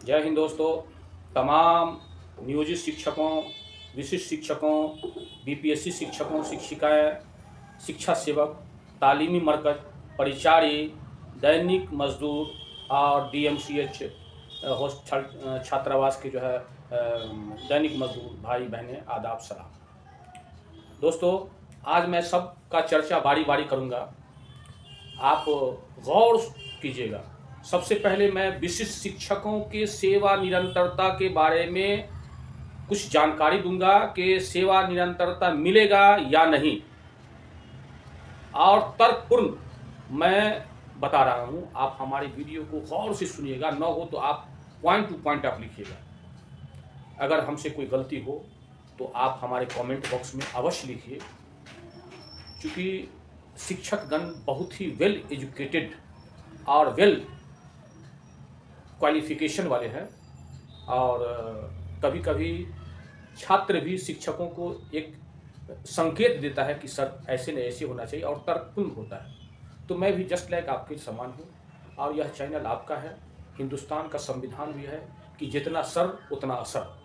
जय हिंद दोस्तों। तमाम नियोजित शिक्षकों, विशिष्ट शिक्षकों, बीपीएससी शिक्षकों, शिक्षिकाएं, शिक्षा सेवक, तालीमी मरकज, परिचारी, दैनिक मजदूर और डीएमसीएच छात्रावास के जो है दैनिक मजदूर भाई बहनें, आदाब सलाम। दोस्तों, आज मैं सबका चर्चा बारी बारी करूंगा, आप गौर कीजिएगा। सबसे पहले मैं विशिष्ट शिक्षकों के सेवा निरंतरता के बारे में कुछ जानकारी दूंगा कि सेवा निरंतरता मिलेगा या नहीं, और तर्कपूर्ण मैं बता रहा हूं। आप हमारी वीडियो को गौर से सुनिएगा, न हो तो आप पॉइंट टू पॉइंट आप लिखिएगा। अगर हमसे कोई गलती हो तो आप हमारे कमेंट बॉक्स में अवश्य लिखिए, क्योंकि शिक्षकगण बहुत ही वेल एजुकेटेड और वेल क्वालिफिकेशन वाले हैं, और कभी कभी छात्र भी शिक्षकों को एक संकेत देता है कि सर ऐसे नहीं ऐसे होना चाहिए, और तर्कपूर्ण होता है। तो मैं भी जस्ट लाइक आपके समान हूँ, और यह चैनल आपका है। हिंदुस्तान का संविधान भी है कि जितना सर उतना असर।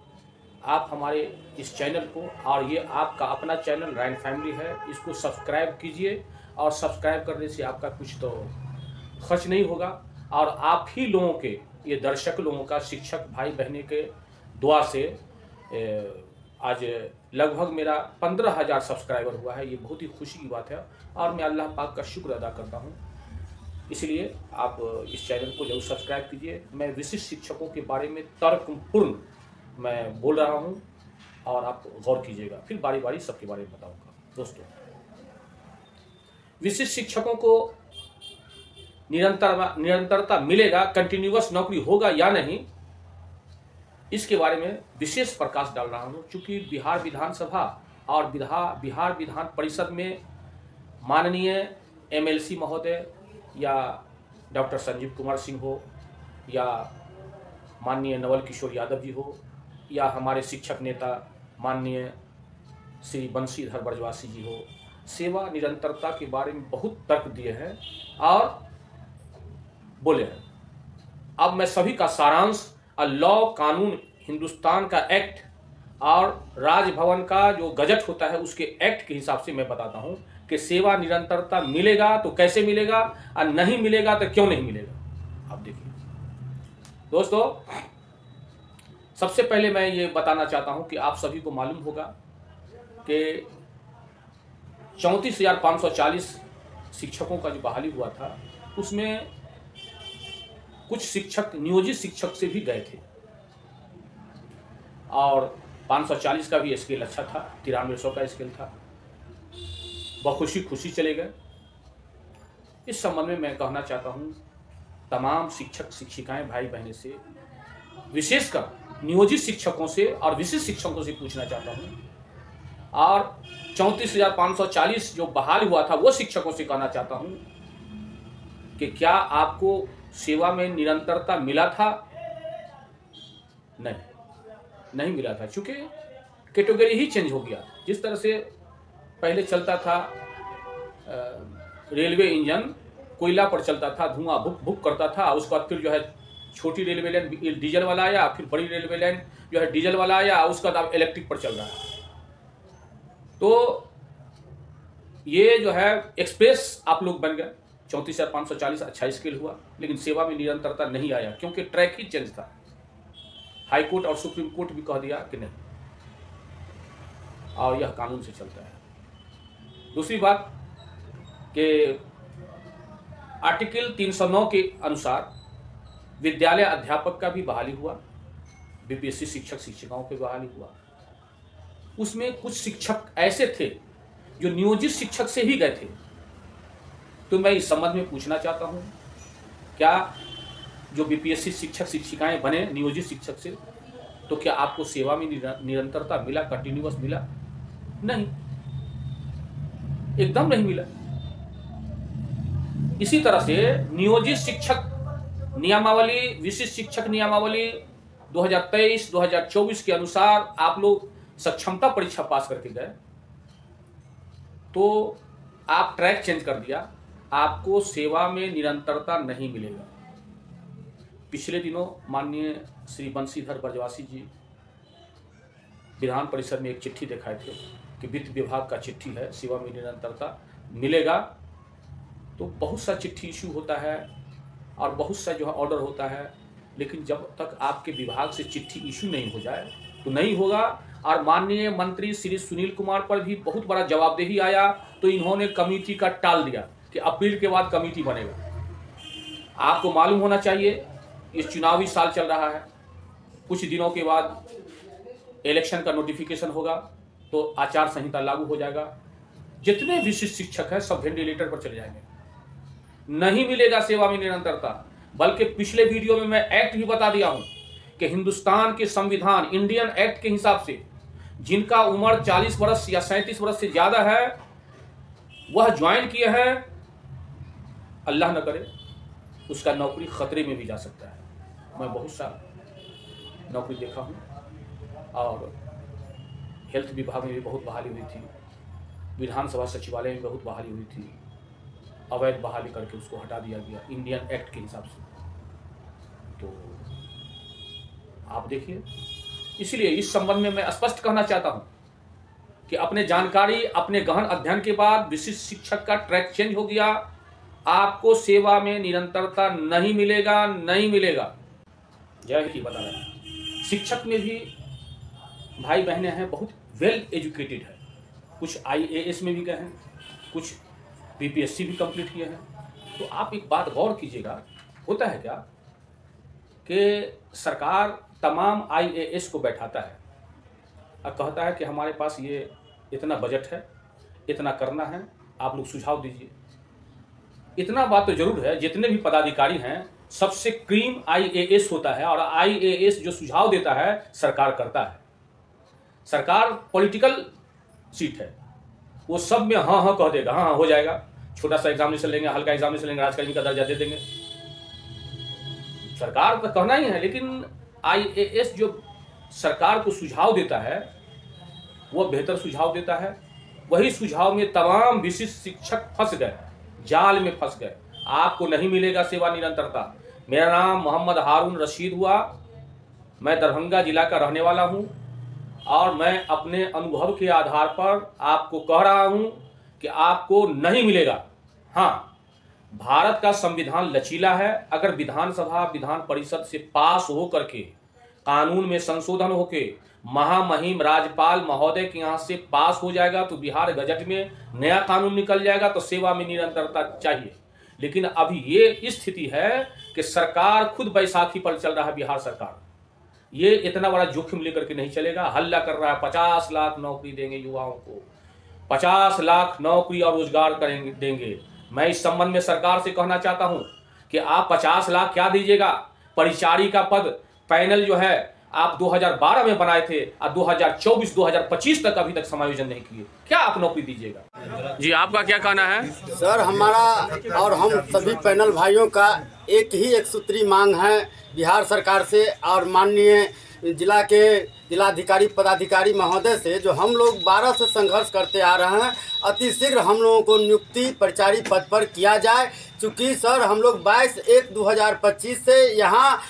आप हमारे इस चैनल को, और ये आपका अपना चैनल रायन फैमिली है, इसको सब्सक्राइब कीजिए। और सब्सक्राइब करने से आपका कुछ तो खर्च नहीं होगा, और आप ही लोगों के, ये दर्शक लोगों का, शिक्षक भाई बहने के दुआ से आज लगभग मेरा 15,000 सब्सक्राइबर हुआ है। ये बहुत ही खुशी की बात है, और मैं अल्लाह पाक का शुक्र अदा करता हूँ। इसलिए आप इस चैनल को जरूर सब्सक्राइब कीजिए। मैं विशिष्ट शिक्षकों के बारे में तर्कपूर्ण मैं बोल रहा हूँ, और आप गौर कीजिएगा, फिर बारी बारी सबके बारे में बताऊंगा। दोस्तों, विशिष्ट शिक्षकों को निरंतरता मिलेगा, कंटिन्यूअस नौकरी होगा या नहीं, इसके बारे में विशेष प्रकाश डाल रहा हूं। चूंकि बिहार विधानसभा और बिहार विधान परिषद में माननीय एमएलसी महोदय, या डॉक्टर संजीव कुमार सिंह हो, या माननीय नवल किशोर यादव जी हो, या हमारे शिक्षक नेता माननीय श्री बंशीधर ब्रजवासी जी हो, सेवा निरंतरता के बारे में बहुत तर्क दिए हैं और बोले हैं। अब मैं सभी का सारांश, लॉ, कानून, हिंदुस्तान का एक्ट और राजभवन का जो गजट होता है उसके एक्ट के हिसाब से मैं बताता हूं कि सेवा निरंतरता मिलेगा तो कैसे मिलेगा, और नहीं मिलेगा तो क्यों नहीं मिलेगा। अब देखिए दोस्तों, सबसे पहले मैं ये बताना चाहता हूं कि आप सभी को मालूम होगा कि 34,540 शिक्षकों का जो बहाली हुआ था, उसमें कुछ शिक्षक नियोजित शिक्षक से भी गए थे, और 540 का भी स्केल अच्छा था, 9300 का स्केल था, बखुशी खुशी चले गए। इस संबंध में मैं कहना चाहता हूं तमाम शिक्षक शिक्षिकाएं भाई बहनें से, विशेषकर नियोजित शिक्षकों से और विशिष्ट शिक्षकों से पूछना चाहता हूं, और 34,540 जो बहाल हुआ था वो शिक्षकों से कहना चाहता हूं कि क्या आपको सेवा में निरंतरता मिला था? नहीं मिला था, चूंकि कैटेगरी ही चेंज हो गया। जिस तरह से पहले चलता था रेलवे इंजन, कोयला पर चलता था, धुआं भुक भुक करता था, उसके बाद फिर जो है छोटी रेलवे लाइन डीजल वाला आया, फिर बड़ी रेलवे लाइन जो है डीजल वाला आया, उसका अब इलेक्ट्रिक पर चल रहा है। तो ये जो है एक्सप्रेस आप लोग बन गए। 34,540 अच्छा स्केल हुआ, लेकिन सेवा में निरंतरता नहीं आया, क्योंकि ट्रैक ही चेंज था। हाई कोर्ट और सुप्रीम कोर्ट भी कह दिया कि नहीं, और यह कानून से चलता है। दूसरी बात कि आर्टिकल 309 के अनुसार विद्यालय अध्यापक का भी बहाली हुआ, बीपीएससी शिक्षक शिक्षिकाओं की बहाली हुआ। उसमें कुछ शिक्षक ऐसे थे जो नियोजित शिक्षक से ही गए थे। तो मैं इस संबंध में पूछना चाहता हूं, क्या जो बीपीएससी शिक्षक शिक्षिकाएं बने नियोजित शिक्षक से, तो क्या आपको सेवा में निरंतरता मिला, कंटिन्यूअस मिला? नहीं, एकदम नहीं मिला। इसी तरह से नियोजित शिक्षक नियमावली, विशिष्ट शिक्षक नियमावली 2023-2024 के अनुसार आप लोग सक्षमता परीक्षा पास करके गए, तो आप ट्रैक चेंज कर दिया, आपको सेवा में निरंतरता नहीं मिलेगा। पिछले दिनों माननीय श्री बंशीधर ब्रजवासी जी विधान परिषद में एक चिट्ठी दिखाए थे कि वित्त विभाग का चिट्ठी है, सेवा में निरंतरता मिलेगा। तो बहुत सा चिट्ठी इशू होता है और बहुत सा जो है ऑर्डर होता है, लेकिन जब तक आपके विभाग से चिट्ठी इशू नहीं हो जाए तो नहीं होगा। और माननीय मंत्री श्री सुनील कुमार पर भी बहुत बड़ा जवाबदेही आया, तो इन्होंने कमेटी का टाल दिया कि अप्रैल के बाद कमेटी बनेगा। आपको मालूम होना चाहिए ये चुनावी साल चल रहा है, कुछ दिनों के बाद इलेक्शन का नोटिफिकेशन होगा तो आचार संहिता लागू हो जाएगा। जितने विशिष्ट शिक्षक हैं सब वेंटिलेटर पर चले जाएंगे, नहीं मिलेगा सेवा में निरंतरता। बल्कि पिछले वीडियो में मैं एक्ट भी बता दिया हूं कि हिंदुस्तान के संविधान इंडियन एक्ट के हिसाब से जिनका उम्र 40 वर्ष या 37 वर्ष से ज्यादा है वह ज्वाइन किए हैं, अल्लाह न करे उसका नौकरी खतरे में भी जा सकता है। मैं बहुत सा नौकरी देखा हूं और हेल्थ विभाग में भी बहुत बहाली हुई थी, विधानसभा सचिवालय में बहुत बहाली हुई थी, अवैध बहाली करके उसको हटा दिया गया इंडियन एक्ट के हिसाब से। तो आप देखिए, इसलिए इस संबंध में मैं स्पष्ट कहना चाहता हूं कि अपने जानकारी, अपने गहन अध्ययन के बाद विशिष्ट शिक्षक का ट्रैक चेंज हो गया, आपको सेवा में निरंतरता नहीं मिलेगा, नहीं मिलेगा। जय हिंद बता रहे हैं। शिक्षक में भी भाई बहनें हैं बहुत वेल एजुकेटेड है, कुछ IAS में भी गए हैं, कुछ BPSC भी कंप्लीट किए हैं। तो आप एक बात गौर कीजिएगा, होता है क्या कि सरकार तमाम IAS को बैठाता है और कहता है कि हमारे पास ये इतना बजट है, इतना करना है, आप लोग सुझाव दीजिए। इतना बात तो जरूर है, जितने भी पदाधिकारी हैं सबसे क्रीम IAS होता है और IAS जो सुझाव देता है सरकार करता है। सरकार पॉलिटिकल सीट है, वो सब में हाँ हाँ कह देगा, हाँ हाँ हो जाएगा, छोटा सा एग्जामिनेशन लेंगे, हल्का एग्जामिनेशन लेंगे, राजकर्मी का दर्जा दे देंगे। सरकार का कहना ही है, लेकिन IAS जो सरकार को सुझाव देता है वो बेहतर सुझाव देता है। वही सुझाव में तमाम विशिष्ट शिक्षक फंस गए, जाल में फंस गए। आपको नहीं मिलेगा सेवा निरंतरता। मेरा नाम मोहम्मद हारून रशीद हुआ, मैं दरभंगा जिला का रहने वाला हूं और मैं अपने अनुभव के आधार पर आपको कह रहा हूं कि आपको नहीं मिलेगा। हाँ, भारत का संविधान लचीला है, अगर विधानसभा विधान परिषद से पास हो करके कानून में संशोधन होके महामहिम राज्यपाल महोदय के यहाँ से पास हो जाएगा तो बिहार गजट में नया कानून निकल जाएगा तो सेवा में निरंतरता चाहिए। लेकिन अभी ये स्थिति है कि सरकार खुद बैसाखी पर चल रहा है। बिहार सरकार ये इतना बड़ा जोखिम लेकर के नहीं चलेगा। हल्ला कर रहा है 50 लाख नौकरी देंगे युवाओं को, 50 लाख नौकरी और रोजगार करेंगे देंगे। मैं इस संबंध में सरकार से कहना चाहता हूं कि आप 50 लाख क्या दीजिएगा, परिचारी का पद पैनल जो है आप 2012 में बनाए थे और 2024-2025 तक अभी तक समायोजन नहीं किए, क्या आप नौकरी दीजिएगा? जी आपका क्या कहना है? सर, हमारा और हम सभी पैनल भाइयों का एक ही एक सूत्री मांग है बिहार सरकार से और माननीय जिला के जिलाधिकारी पदाधिकारी महोदय से, जो हम लोग 12 से संघर्ष करते आ रहे हैं, अतिशीघ्र हम लोगों को नियुक्ति परिचारी पद पर किया जाए। चूँकि सर हम लोग 22/1/2025 से यहाँ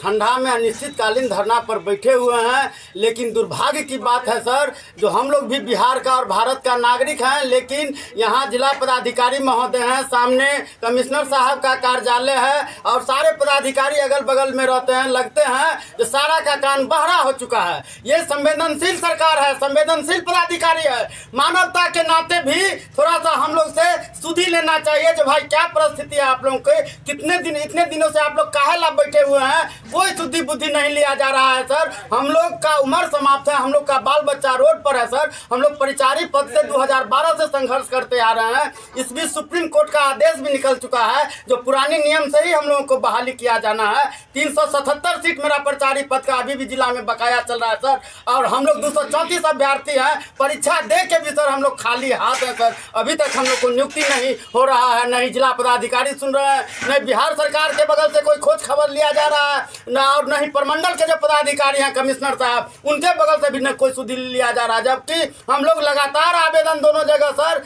ठंडा में अनिश्चितकालीन धरना पर बैठे हुए हैं। लेकिन दुर्भाग्य की बात है सर, जो हम लोग भी बिहार का और भारत का नागरिक हैं, लेकिन यहाँ जिला पदाधिकारी महोदय हैं, सामने कमिश्नर साहब का कार्यालय है और सारे पदाधिकारी अगल बगल में रहते हैं। लगते हैं जो सारा का कान बहरा हो चुका है। ये संवेदनशील सरकार है, संवेदनशील पदाधिकारी है। मानवता के नाते भी थोड़ा सा हम लोग से सुधी लेना चाहिए। जो भाई क्या परिस्थिति है आप लोगों के, कितने दिन इतने दिनों से आप लोग काहे ला बैठे हुए हैं, कोई शुद्धि बुद्धि नहीं लिया जा रहा है सर। हम लोग का उम्र समाप्त है, हम लोग का बाल बच्चा रोड पर है सर। हम लोग परिचारी पद से 2012 से संघर्ष करते आ रहे हैं। इस बीच सुप्रीम कोर्ट का आदेश भी निकल चुका है, जो पुराने नियम से ही हम लोगों को बहाली किया जाना है। 377 सीट मेरा परिचारी पद का अभी भी जिला में बकाया चल रहा है सर, और हम लोग 234 अभ्यर्थी हैं। परीक्षा दे के भी सर हम लोग खाली हाथ हैं सर। अभी तक हम लोग को नियुक्ति नहीं हो रहा है, नहीं जिला पदाधिकारी सुन रहे हैं, नहीं बिहार सरकार के बगल से कोई खोज खबर लिया जा रहा है, ना और नहीं प्रमंडल के जो पदाधिकारी हैं कमिश्नर साहब, उनके बगल से भी न कोई सुधी लिया जा रहा है। जबकि हम लोग लगातार आवेदन दोनों जगह सर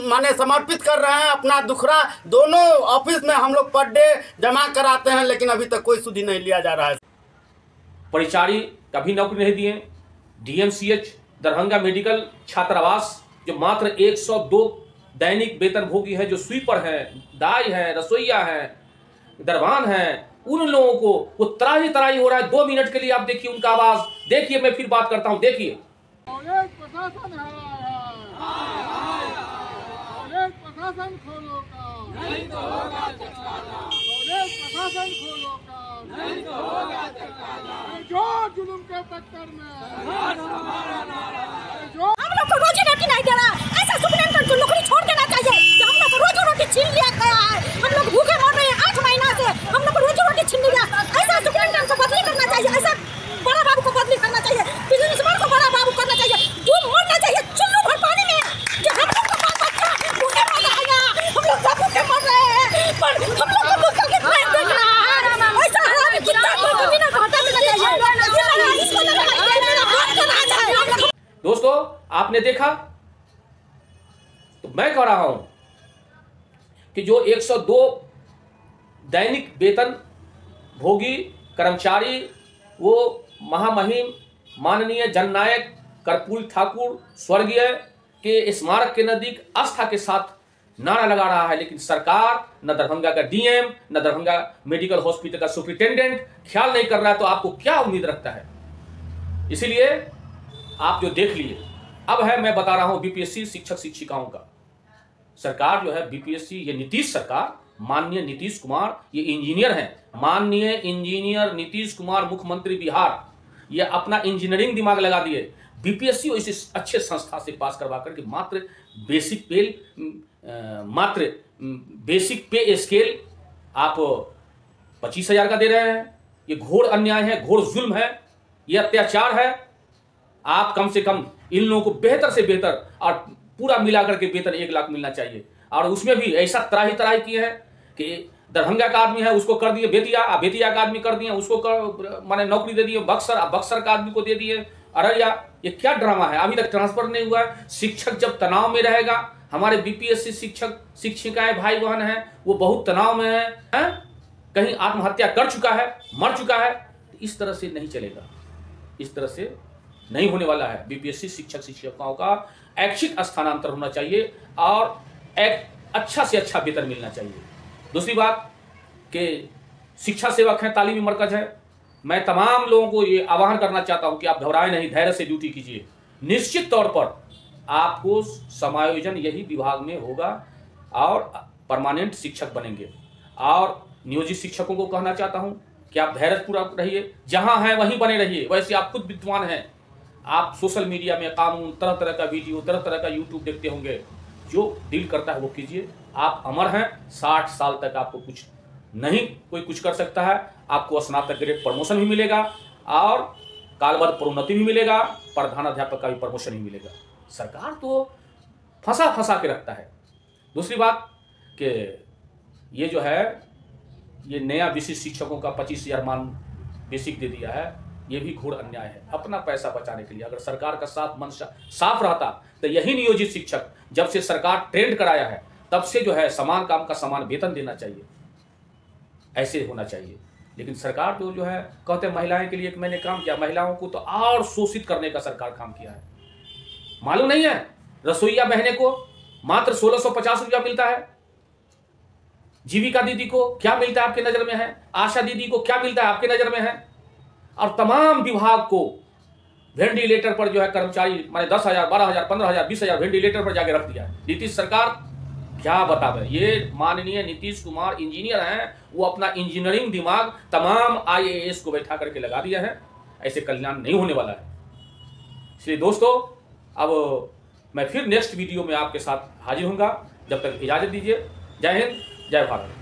माने समर्पित कर रहे हैं। अपना दुखड़ा दोनों ऑफिस में हम लोग पर डे जमा कराते हैं, लेकिन अभी तक कोई सुधी सुधि नहीं लिया जा रहा है। परिचारी का भी नौकरी नहीं दिए। डीएमसीएच दरभंगा मेडिकल छात्रावास जो मात्र 102 दैनिक वेतन भोगी है, जो स्वीपर हैं, दाई हैं, रसोईया हैं, दरबान हैं, उन लोगों को वो त्राही तराही हो रहा है। 2 मिनट के लिए आप देखिए उनका आवाज, देखिए, मैं फिर बात करता हूं, देखिए। प्रशासन खोलो काम, नहीं तो होगा चक्काजाम। प्रशासन खोलो काम, नहीं तो होगा चक्काजाम। जो जुल्म के टक्कर में हमारा नारा है। जो हम लोग को रोजी रोटी नहीं दे रहा, ऐसा सुप्रीम को नौकरी छोड़ देना चाहिए। हम लोग को रोजी रोटी छीन लिया गया है, हम लोग भूखे मर रहे हैं 8 महीना से, हम लोग को रोजी रोटी छीन लिया। ऐसा सुप्रीम को बदली करना चाहिए, ऐसा बड़ा बाबू को बदली करना चाहिए, बिजनेसमैन को बड़ा बाबू करना चाहिए, डूब मरना चाहिए चुल्लू भर पानी में। कि हम लोग का बाल बच्चा भूखे मर रहा है, हम लोग सब भूखे मर रहे हैं, पर हम लोग को मुक्का के पैर देख रहा है। ऐसा हरामी कुत्ता को कभी ना घाटा देना चाहिए, इसको ना मेरा हाथ का राज है। दोस्तों, आपने देखा, तो मैं कह रहा हूं कि जो 102 दैनिक वेतन भोगी कर्मचारी, वो महामहिम माननीय जननायक कर्पूरी ठाकुर स्वर्गीय के स्मारक के नजदीक आस्था के साथ नारा लगा रहा है, लेकिन सरकार, न दरभंगा का डीएम, न दरभंगा मेडिकल हॉस्पिटल का सुपरिटेंडेंट ख्याल नहीं कर रहा है। तो आपको क्या उम्मीद रखता है? इसीलिए आप जो देख लिए, अब है, मैं बता रहा हूं बीपीएससी शिक्षक शिक्षिकाओं का। सरकार जो है बीपीएससी, ये नीतीश सरकार, माननीय नीतीश कुमार, ये इंजीनियर हैं, माननीय इंजीनियर नीतीश कुमार मुख्यमंत्री बिहार, ये अपना इंजीनियरिंग दिमाग लगा दिए। बीपीएससी इस अच्छे संस्था से पास करवा करके मात्र बेसिक पे स्केल आप 25,000 का दे रहे हैं। ये घोर अन्याय है, घोर जुल्म है, ये अत्याचार है। आप कम से कम इन लोगों को बेहतर से बेहतर और पूरा मिलाकर के वेतन 1 लाख मिलना चाहिए। और उसमें भी ऐसा तराही तराही किए हैं कि दरभंगा का आदमी है उसको कर दिए बेतिया, बेतिया का आदमी कर दिए उसको माने नौकरी दे दिए बक्सर का आदमी को दे दिए अररिया। ये क्या ड्रामा है? अभी तक ट्रांसफर नहीं हुआ है। शिक्षक जब तनाव में रहेगा, हमारे बीपीएससी शिक्षक शिक्षिकाएं भाई बहन हैं, वो बहुत तनाव में हैं, कहीं आत्महत्या कर चुका है, मर चुका है। इस तरह से नहीं चलेगा, इस तरह से नहीं होने वाला है। बीपीएससी शिक्षक शिक्षिकाओं का ऐच्छिक स्थानांतरण होना चाहिए और एक अच्छा से अच्छा वेतन मिलना चाहिए। दूसरी बात कि शिक्षा सेवक हैं, तालीमी मरकज है, मैं तमाम लोगों को ये आह्वान करना चाहता हूं कि आप घबराएं नहीं, धैर्य से ड्यूटी कीजिए। निश्चित तौर पर आपको समायोजन यही विभाग में होगा और परमानेंट शिक्षक बनेंगे। और नियोजित शिक्षकों को कहना चाहता हूं कि आप धैर्यपूर्वक रहिए, जहां हैं वहीं बने रहिए। वैसे आप खुद विद्वान हैं, आप सोशल मीडिया में कानून, तरह तरह का वीडियो, तरह तरह का यूट्यूब देखते होंगे, जो डील करता है वो कीजिए। आप अमर हैं, 60 साल तक आपको कुछ नहीं कोई कुछ कर सकता है। आपको स्नातक ग्रेड प्रमोशन भी मिलेगा और कालबद्ध प्रोन्नति भी मिलेगा, प्रधानाध्यापक का भी प्रमोशन ही मिलेगा। सरकार तो फंसा के रखता है। दूसरी बात कि ये जो है, ये नया विशिष्ट शिक्षकों का 25,000 मान बेसिक दे दिया है, ये भी घोर अन्याय है। अपना पैसा बचाने के लिए अगर सरकार का साफ मन साफ रहता तो यही नियोजित शिक्षक, जब से सरकार ट्रेंड कराया है तब से जो है समान काम का समान वेतन देना चाहिए, ऐसे होना चाहिए। लेकिन सरकार तो जो है कहते हैं महिलाएं के लिए एक मैंने काम किया, महिलाओं को तो और शोषित करने का सरकार काम किया है। मालूम नहीं है, रसोईया बहने को मात्र 1650 रुपया मिलता है, जीविका दीदी को क्या मिलता है आपके नजर में है, आशा दीदी को क्या मिलता है आपके नजर में है। और तमाम विभाग को वेंटिलेटर पर जो है कर्मचारी माने 10,000, 12,000, 15,000, 20,000 वेंटिलेटर पर जाके रख दिया है। नीतीश सरकार क्या बतावे। ये माननीय नीतीश कुमार इंजीनियर हैं, वो अपना इंजीनियरिंग दिमाग तमाम IAS को बैठा करके लगा दिया है। ऐसे कल्याण नहीं होने वाला है। इसलिए दोस्तों, अब मैं फिर नेक्स्ट वीडियो में आपके साथ हाजिर होऊंगा। जब तक इजाजत दीजिए। जय हिंद, जय भारत।